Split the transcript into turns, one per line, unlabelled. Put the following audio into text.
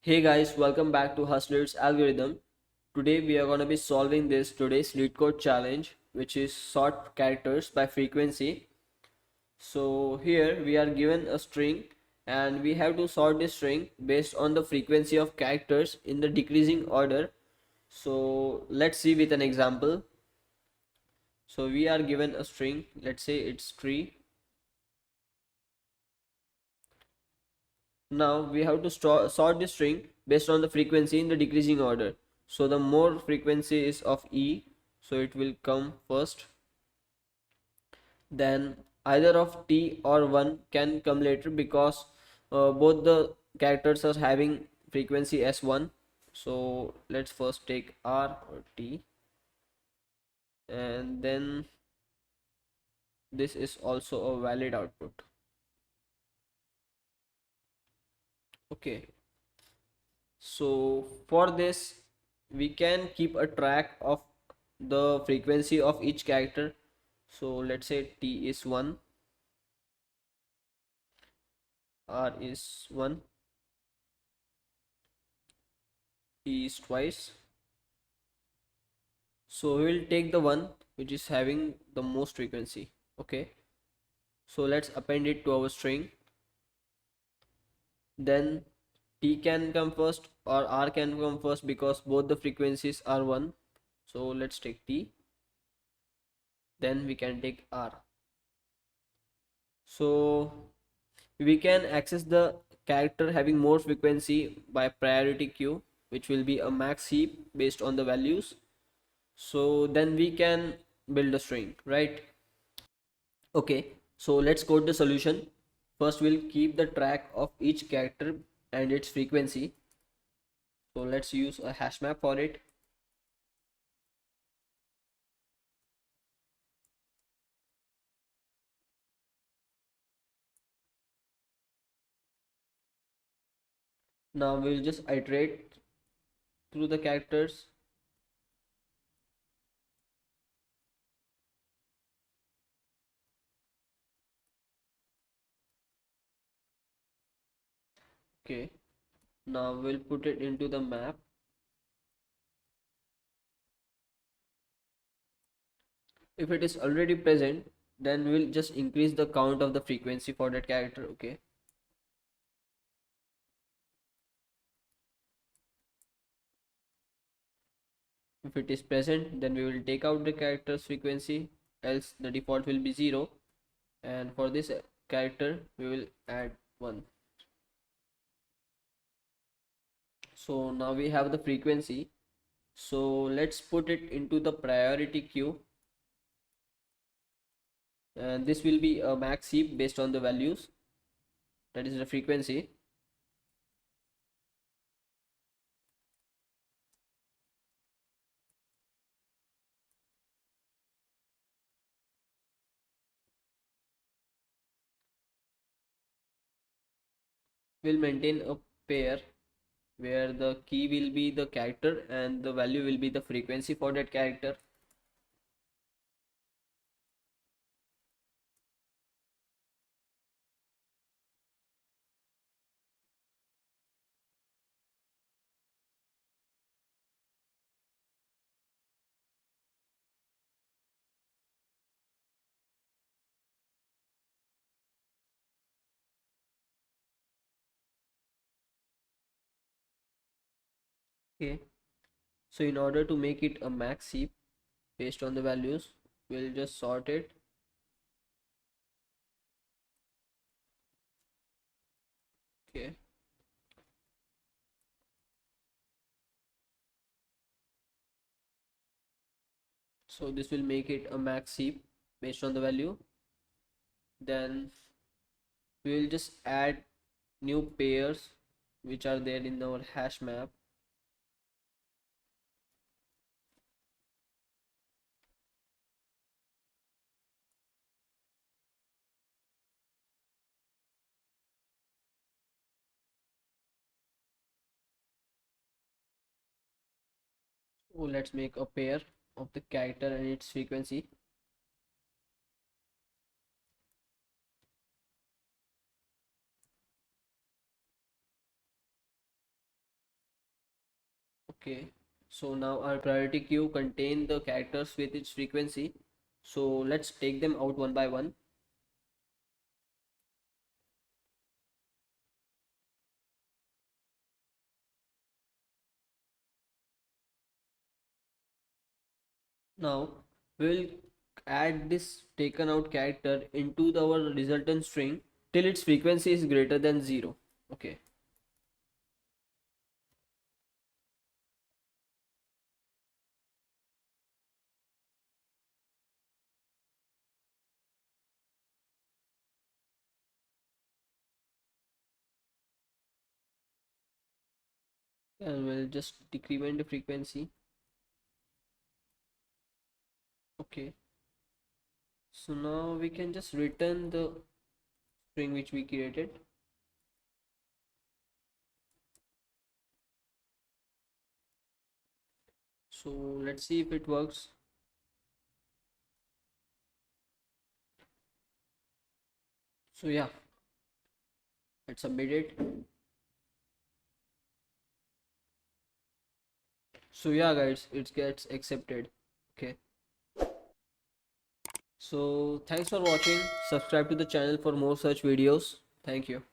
Hey guys, welcome back to Hustler's Algorithm. Today we are going to be solving today's LeetCode challenge, which is sort characters by frequency. So here we are given a string and we have to sort this string based on the frequency of characters in the decreasing order. So let's see with an example. So we are given a string, let's say it's tree. Now we have to sort this string based on the frequency in the decreasing order. So the more frequency is of E, so it will come first. Then either of T or 1 can come later because both the characters are having frequency S1. So let's first take R or T, and then this is also a valid output. Okay, so for this we can keep a track of the frequency of each character. So let's say T is 1, R is 1, T is twice. So we will take the one which is having the most frequency. Okay, so let's append it to our string. Then T can come first or R can come first because both the frequencies are 1. So let's take T, then we can take R. So we can access the character having more frequency by priority queue, which will be a max heap based on the values. So then we can build a string, right? Okay, so let's code the solution. First we'll keep the track of each character and its frequency. So let's use a hash map for it. Now we'll just iterate through the characters. Okay, now we'll put it into the map. If it is already present, then we'll just increase the count of the frequency for that character. Okay, if it is present, then we will take out the character's frequency, else the default will be 0, and for this character we will add 1. So now we have the frequency. So let's put it into the priority queue, and this will be a max heap based on the values, that is the frequency. Will maintain a pair where the key will be the character and the value will be the frequency for that character. Okay, so in order to make it a max heap based on the values, we'll just sort it. Okay, so this will make it a max heap based on the value. Then we will just add new pairs which are there in our hash map. So let's make a pair of the character and its frequency. Okay, so now our priority queue contain the characters with its frequency. So let's take them out one by one. Now we'll add this taken out character into our resultant string till its frequency is greater than 0. Okay, and we'll just decrement the frequency. Okay, so now we can just return the string which we created. So let's see if it works. So yeah, let's submit it. So yeah guys, it gets accepted. Okay, so thanks for watching. Subscribe to the channel for more such videos. Thank you.